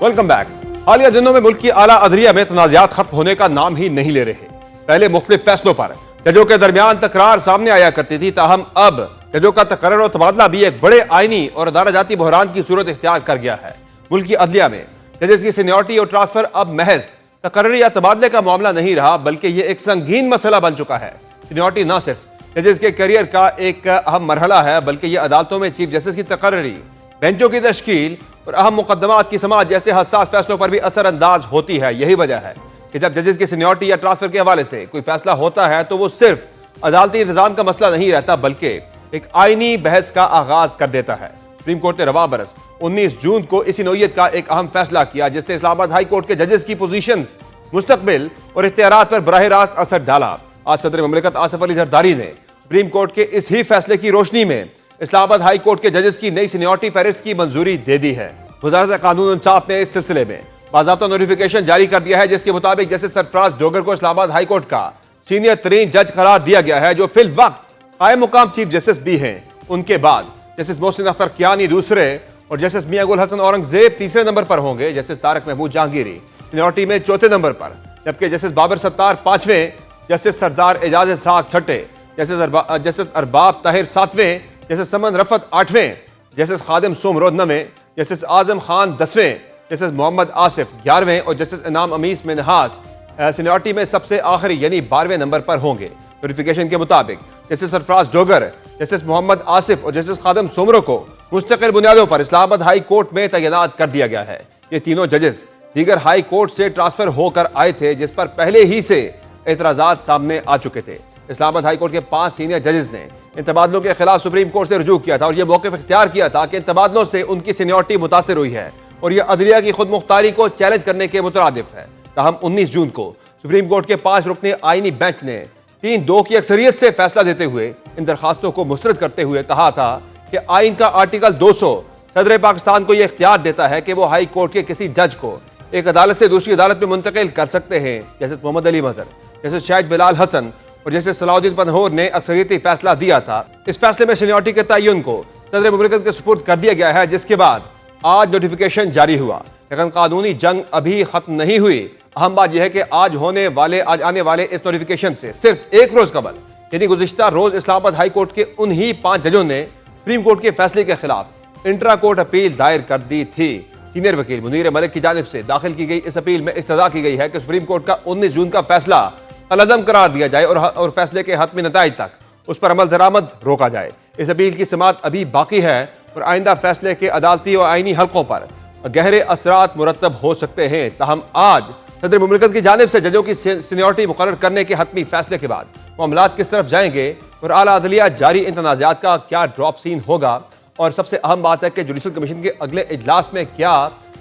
Welcome back. हालिया दिनों में मुल्क की आला अदलिया में तनाज़ात खत्म होने का नाम ही नहीं ले रहे। पहले मुख्तलिफ फैसलों पर जजों के दरमियान तकरार सामने आया करती थी, ताहम अब जजों का तकर्रर और तबादला भी एक बड़े आईनी और अदालती बहरान की सूरत इख्तियार कर गया है। मुल्क की अदलिया में जजेस की सीनियरिटी और ट्रांसफर अब महज तकर्रर या तबादले का मामला नहीं रहा, बल्कि यह एक संगीन मसला बन चुका है। सीनियरिटी न सिर्फ जजेस के करियर का एक अहम मरहला है, बल्कि यह अदालतों में चीफ जस्टिस की तकर्ररी, बेंचों की तश्कील और अहम मुकदमात की समाअत जैसे हसास फैसलों पर भी असरअंदाज होती है। यही वजह है कि जब जजेस की सीनियरिटी या ट्रांसफर के हवाले से कोई फैसला होता है तो वो सिर्फ अदालती इंतजाम का मसला नहीं रहता, बल्कि एक आईनी बहस का आगाज कर देता है। सुप्रीम कोर्ट ने रवा बरस 19 जून को इसी नौयत का एक अहम फैसला किया, जिसने इस्लामाबाद हाई कोर्ट के जजेस की पोजीशंस, मुस्तकबिल और इख्तियारात पर बराह रास्त असर डाला। आज सदर ममलिकत आसिफ अली जरदारी ने सुप्रीम कोर्ट के इस ही फैसले की रोशनी में इस्लामाबाद हाई कोर्ट के जजेस की नई सीनियरिटी फहरिस्त की मंजूरी दे दी है। वज़ारत कानून और इंसाफ ने इस सिलसिले में बाज़ाब्ता नोटिफिकेशन जारी कर दिया है, जिसके मुताबिक जस्टिस सरफराज डोगर को इस्लामाबाद हाई कोर्ट का सीनियर तरीन जज करार दिया गया है, जो फिल वक्त कायम मुकाम चीफ जस्टिस भी हैं। उनके बाद जस्टिस मोहसिन अख्तर कियानी दूसरे और जस्टिस मियां गुल हसन औरंगजेब तीसरे नंबर पर होंगे। जस्टिस तारक महमूद जहांगीरी सीनियरिटी में चौथे नंबर पर, जबकि जस्टिस बाबर सत्तार पांचवें, जस्टिस सरदार एजाज इसहाक छठे, जस्टिस अरबाब ताहिर सातवें, जस्टिस समन रफत आठवें, जस्टिस खादिम सोमरोद नवें, जस्टिस आजम खान 10वें, जस्टिस मोहम्मद आसिफ 11वें और जस्टिस इनाम अमीस मिनहास सीनियरिटी में सबसे आखिरी यानी 12वें नंबर पर होंगे। नोटिफिकेशन के मुताबिक जस्टिस सरफराज डोगर, जस्टिस मोहम्मद आसिफ और जस्टिस खादिम सोमरो को मुस्तकिल बुनियादों पर इस्लामाबाद हाई कोर्ट में तैनात कर दिया गया है। ये तीनों जजेस दीगर हाई कोर्ट से ट्रांसफर होकर आए थे, जिस पर पहले ही से एतराजात सामने आ चुके थे। इस्लामाबाद हाई कोर्ट के 5 सीनियर जजेस ने इन तबादलों के खिलाफ सुप्रीम कोर्ट से रुजू किया था और यह मौक़िफ़ इख्तियार किया था कि इन तबादलों से उनकी सीनियरिटी मुतासिर हुई है और यह अदलिया की खुद मुख्तारी को चैलेंज करने के मुतरादिफ है। ताहम 19 जून को सुप्रीम कोर्ट के 5 रुकनी आईनी बेंच ने 3-2 की अक्सरियत से फैसला देते हुए इन दरखास्तों को मुस्तरद करते हुए कहा था कि आइन का आर्टिकल 200 सदर पाकिस्तान को यह इख्तियार देता है कि वो हाई कोर्ट के किसी जज को एक अदालत से दूसरी अदालत में मुंतकिल कर सकते हैं। जैसे मोहम्मद अली मजहर, जैसे शाहिद बिलाल हसन और जैसे सलाउद्दीन पनहोर ने अक्सरियती फैसला दिया था। इस फैसले में सीनियरिटी के तयन को सदर ममलिकत के सुपुर्द कर दिया गया है, जिसके बाद आज नोटिफिकेशन जारी हुआ। लेकिन कानूनी जंग अभी खत्म नहीं हुई। अहम बात यह है कि आज आने वाले इस नोटिफिकेशन से सिर्फ एक रोज कबल यानी गुज़िश्ता रोज इस्लामाबाद हाई कोर्ट के उन्हीं 5 जजों ने सुप्रीम कोर्ट के फैसले के खिलाफ इंट्रा कोर्ट अपील दायर कर दी थी। सीनियर वकील मुनीर मलिक की जानिब से दाखिल की गई इस अपील में इस्तदा की गई है कि सुप्रीम कोर्ट का 19 जून का फैसला अलज़म करार दिया जाए और फैसले के हतमी नताइज तक उस पर अमल दरामद रोका जाए। इस अपील की समाअत अभी बाकी है और आइंदा फैसले के अदालती और आईनी हल्कों पर गहरे असरात मुरतब हो सकते हैं। ताहम आज सदर मुमलिकत की जानिब से जजों की सीनियरिटी मुकर्रर करने के हतमी फैसले के बाद मामलात किस तरफ जाएंगे और आला अदलिया जारी इन तनाज़ात का क्या ड्रॉप सीन होगा, और सबसे अहम बात है कि जुडिशल कमीशन के अगले इजलास में क्या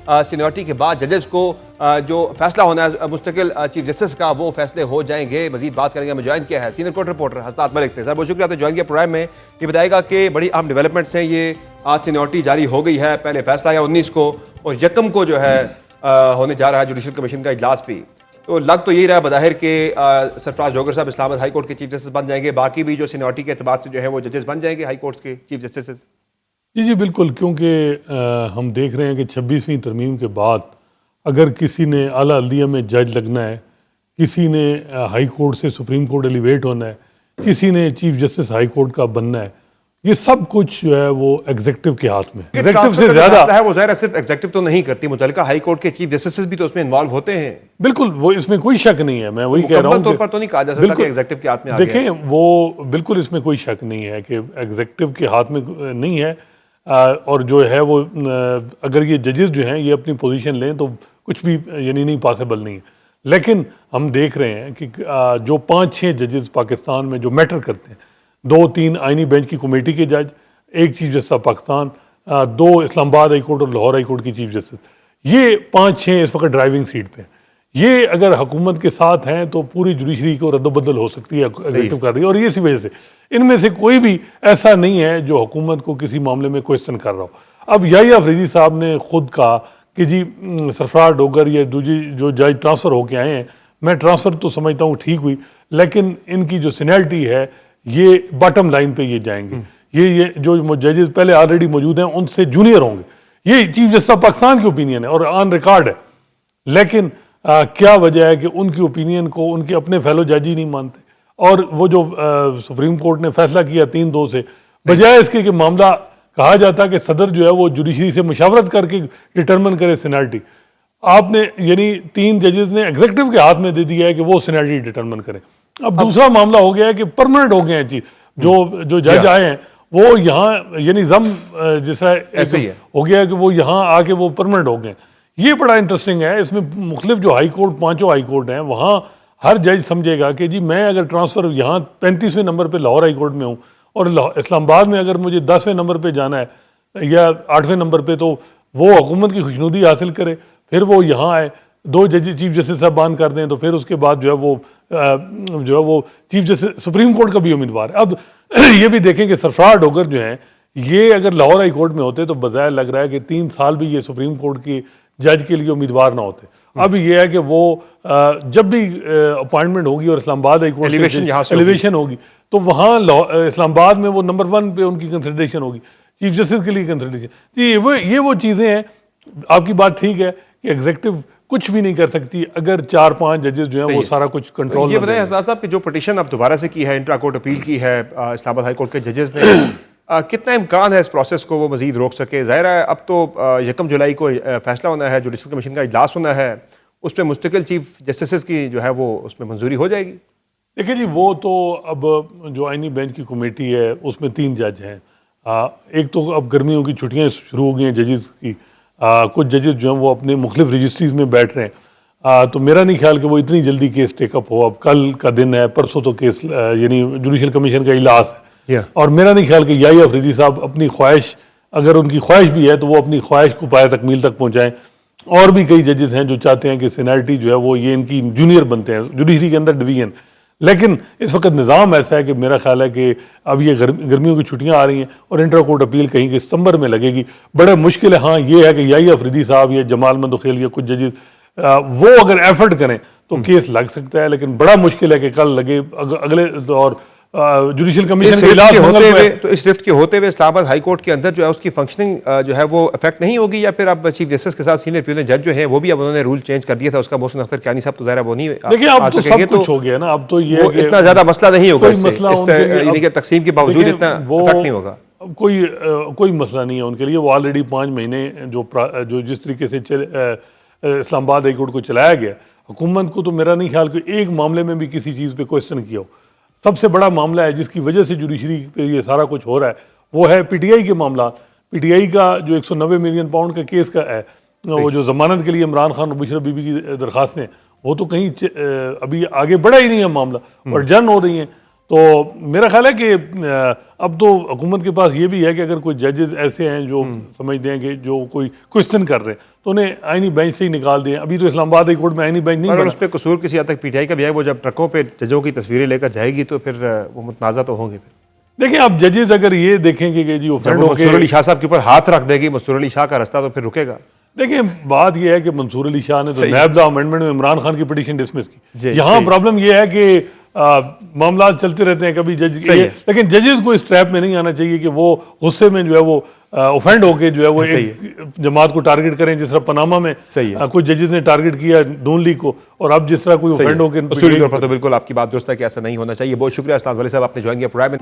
सीनियरिटी के बाद जजेस को जो फैसला होना है मुस्तकिल चीफ जस्टिस का, वो फैसले हो जाएंगे। मजीद बात करेंगे। हमें ज्वाइन किया है सीनियर कोर्ट रिपोर्टर हसनात मलिक थे। सर बहुत शुक्रिया आपने ज्वाइन किया प्रोग्राम में। ये बताएगा कि बड़ी अहम डेवलपमेंट्स हैं। ये आज सीनियरिटी जारी हो गई है, पहले फैसला आया 19 को और यकम को जो है होने जा रहा है जुडिशल कमीशन का इजलास भी। तो लग तो यही रहा है बज़ाहिर के सरफराज डोगर साहब इस्लामाबाद हाई कोर्ट के चीफ जस्टिस बन जाएंगे, बाकी भी जो सीनियरिटी के एतबार से जो है वो जजेस बन जाएंगे हाई कोर्ट के चीफ जस्टिस। जी बिल्कुल, क्योंकि हम देख रहे हैं कि 26वीं तरमीम के बाद अगर किसी ने आला अदलिया में जज लगना है, किसी ने हाई कोर्ट से सुप्रीम कोर्ट एलिवेट होना है, किसी ने चीफ जस्टिस हाई कोर्ट का बनना है, ये सब कुछ जो है वो एग्जीक्यूटिव के हाथ में। एग्जीक्यूटिव से ज्यादा है वो ज़ाहिर है सिर्फ एग्जीक्यूटिव तो नहीं करती, मुतल्लिका हाई कोर्ट के चीफ जस्टिस भी तो उसमें इन्वॉल्व होते हैं। बिल्कुल, वो इसमें कोई शक नहीं है। मैं वही कह रहा हूँ तौर पर तो नहीं कहा जा सकता कि एग्जीक्यूटिव के हाथ में आ गया। देखें, वो बिल्कुल इसमें कोई शक नहीं है कि एग्जीक्यूटिव के हाथ में नहीं है। और जो है वो अगर ये जजेस जो हैं ये अपनी पोजीशन लें तो कुछ भी यानी नहीं पॉसिबल नहीं है। लेकिन हम देख रहे हैं कि जो 5-6 जजेस पाकिस्तान में जो मैटर करते हैं, 2-3 आईनी बेंच की कमेटी के जज, एक chief justice Pakistan, 2 Islamabad high court और लाहौर हाई कोर्ट की चीफ जस्टिस, ये 5-6 इस वक्त ड्राइविंग सीट पे। ये अगर हुकूमत के साथ हैं तो पूरी जुडिशरी को रद्दबदल हो सकती है, एग्जीक्यूटिव कर रही है। और ये इसी वजह से इनमें से कोई भी ऐसा नहीं है जो हुकूमत को किसी मामले में क्वेश्चन कर रहा हो। अब याहिया अफरीदी साहब ने खुद कहा कि जी सरफराज डोगर या दूसरी जो जज ट्रांसफ़र होके आए हैं, मैं ट्रांसफ़र तो समझता हूँ ठीक हुई, लेकिन इनकी जो सीनियरिटी है ये बॉटम लाइन पे ये जाएंगे। ये जो जजेस पहले ऑलरेडी मौजूद हैं उनसे जूनियर होंगे। ये चीफ जस्टिस ऑफ पाकिस्तान की ओपिनियन है और ऑन रिकॉर्ड है। लेकिन क्या वजह है कि उनकी ओपिनियन को उनके अपने फेलो जज ही नहीं मानते, और वो जो सुप्रीम कोर्ट ने फैसला किया 3-2 से, बजाय इसके कि मामला कहा जाता कि सदर जो है वो जुडिशरी से मशावरत करके डिटरमिन करे सीनियरिटी, आपने यानी 3 जजेस ने एग्जीक्यूटिव के हाथ में दे दिया है कि वो सीनियरिटी डिटरमिन करें। अब दूसरा मामला हो गया है कि परमानेंट हो गए हैं चीफ जो जज आए हैं वो यहाँ यानी जम जैसा ऐसे ही है। हो गया कि वो यहाँ आके वो परमानेंट हो गए। ये बड़ा इंटरेस्टिंग है। इसमें मुख्तलिफ जो हाई कोर्ट 5 हाई कोर्ट हैं वहाँ हर जज समझेगा कि जी मैं अगर ट्रांसफ़र यहाँ 35वें नंबर पे लाहौर हाई कोर्ट में हूँ और इस्लामाबाद में अगर मुझे 10वें नंबर पे जाना है या 8वें नंबर पे, तो वो हुकूमत की खुशनुदी हासिल करे, फिर वो यहाँ आए, 2 जज चीफ जस्टिस साहब बान कर दें, तो फिर उसके बाद जो है वो चीफ जस्टिस सुप्रीम कोर्ट का भी उम्मीदवार है। अब ये भी देखें कि सरफराज डोगर जो हैं ये अगर लाहौर हाई कोर्ट में होते तो बजाय लग रहा है कि 3 साल भी ये सुप्रीम कोर्ट के जज के लिए उम्मीदवार ना होते। अब ये है कि वो जब भी अपॉइंटमेंट होगी और इस्लामाबाद हाई कोर्ट एलिवेशन होगी तो वहाँ इस्लामाबाद में वो नंबर 1 पे उनकी कंसिडरेशन होगी, चीफ जस्टिस के लिए कंसिडरेशन। जी ये वो चीज़ें हैं। आपकी बात ठीक है कि एग्जीक्यूटिव कुछ भी नहीं कर सकती अगर 4-5 जजेस जो हैं वो सारा कुछ कंट्रोल। ये बताएं हसनात साहब कि जो पिटीशन अब दोबारा से की है, इंट्रा कोर्ट अपील की है इस्लामाबाद हाई कोर्ट के जजेस ने, कितना इम्कान है इस प्रोसेस को वो मजीद रोक सके? ज़ाहिर है अब तो 1 जुलाई को फैसला होना है, जुडिशल कमीशन का इजलास होना है, उस पर मुस्तकिल चीफ जस्टिस की जो है वो उसमें मंजूरी हो जाएगी। देखिए जी, वो तो अब जो आईनी बेंच की कमेटी है उसमें 3 जज हैं। एक तो अब गर्मियों की छुट्टियां शुरू हो गई हैं जजेस की, कुछ जजेस जो हैं वो अपने मुख्तलिफ रजिस्ट्रीज में बैठ रहे हैं, तो मेरा नहीं ख्याल कि वो इतनी जल्दी केस टेकअप हो। अब कल का दिन है, परसों तो केस यानी जुडिशल कमीशन का इजलास है, और मेरा नहीं ख्याल कि याही अफरीदी साहब अपनी ख्वाहिश, अगर उनकी ख्वाहिश भी है तो वो अपनी ख्वाहिश को पाया तकमील तक पहुँचाएँ। और भी कई जजेस हैं जो चाहते हैं कि सीनियरिटी जो है वो ये इनकी जूनियर बनते हैं जुडिशरी के अंदर डिवीजन। लेकिन इस वक्त निज़ाम ऐसा है कि मेरा ख्याल है कि अब ये गर्मियों की छुट्टियां आ रही हैं और इंटर कोर्ट अपील कहीं कि सितंबर में लगेगी, बड़ा मुश्किल है। हाँ ये है कि याही अफरीदी साहब या जमाल मंदोखेल या कुछ जजेस वो अगर एफर्ट करें तो केस लग सकता है, लेकिन बड़ा मुश्किल है कि कल लगे। अगले और जुडिशल कमीशन के इजलास होते हुए, तो इस शिफ्ट के होते हुए इस्लामाबाद हाई कोर्ट के अंदर जो है उसकी फंक्शनिंग जो है वो इफेक्ट नहीं होगी, या फिर अब चीफ जस्टिस के साथ सीनियर प्यून जज जो है वो भी अब उन्होंने रूल चेंज कर दिया था उसका, मोहसिन अख्तर कियानी साहब तो ज़ाहिर वो नहीं देखिए अब तो सब कुछ हो गया ना, अब तो ये इतना ज्यादा मसला नहीं होगा, यानी कि तकसीम के बावजूद इतना इफेक्ट नहीं होगा। कोई मसला नहीं है उनके लिए। वो ऑलरेडी 5 महीने जो जिस तरीके से इस्लामाबाद हाई कोर्ट को चलाया गया, हुकूमत को तो मेरा नहीं ख्याल कि एक मामले में भी किसी चीज़ पे क्वेश्चन किया हो। सबसे बड़ा मामला है जिसकी वजह से जुडिशरी पे ये सारा कुछ हो रहा है वो है पीटीआई के मामला। पीटीआई का जो 190 मिलियन पाउंड का केस का है, वो जो जमानत के लिए इमरान खान और बुशरा बीबी की दरखास्तें, वो तो कहीं अभी आगे बढ़ा ही नहीं है मामला, और जन हो रही हैं। तो मेरा ख्याल है कि अब तो हुकूमत के पास ये भी है कि अगर कोई जजेस ऐसे हैं जो समझते हैं कि जो कोई क्वेश्चन कर रहे हैं तो उन्हें आईनी बेंच से ही निकाल दें। अभी तो इस्लामाबाद हाई कोर्ट में आईनी बेंच नहीं बना। उस पर कसूर किसी हद तक पीटीआई का भी है, वो जब ट्रकों पे जजों की तस्वीरें लेकर जाएगी तो फिर वो मुतनाज़ा तो होंगे। देखिए अब जजेस अगर ये देखेंगे कि जी मंसूर अली शाह साहब के ऊपर हाथ रख देगी मंसूर अली शाह का रास्ता, तो फिर रुकेगा। देखिए बात यह है कि मंसूर अली शाह ने तो नैब लॉ अमेंडमेंट में इमरान खान की पिटीशन डिसमिस की। यहाँ प्रॉब्लम यह है कि मामला चलते रहते हैं, कभी जज लेकिन जजेस को इस ट्रैप में नहीं आना चाहिए कि वो गुस्से में जो है वो ऑफेंड होके जो है वो एक जमात को टारगेट करें, जिस तरह पनामा में कुछ जजेस ने टारगेट किया नून लीग को, और अब जिस तरह कोई ऑफेंड होकर तो बिल्कुल आपकी बात दुरुस्त है कि ऐसा नहीं होना चाहिए। बहुत शुक्रिया अस्ताद वली साहब, आपने ज्वाइन किया प्रोग्राम में।